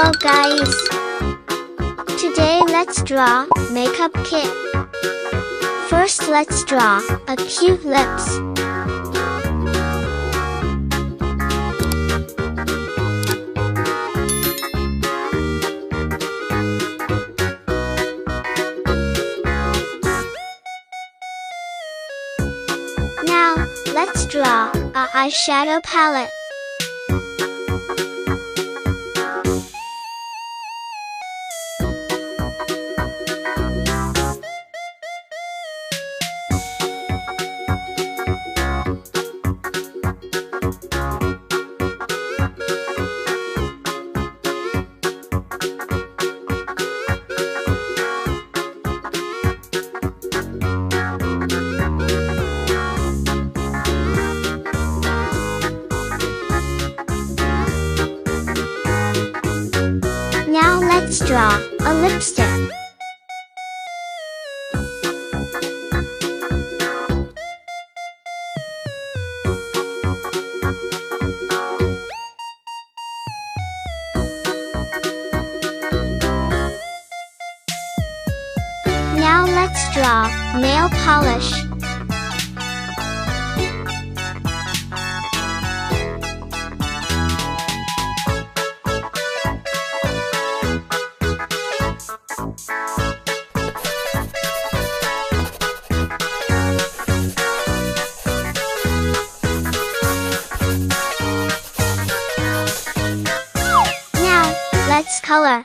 Hello guys! Today let's draw makeup kit. First let's draw a cute lips. Now, let's draw a eyeshadow palette. Now let's draw a lipstick. Now let's draw nail polish. Now, let's color.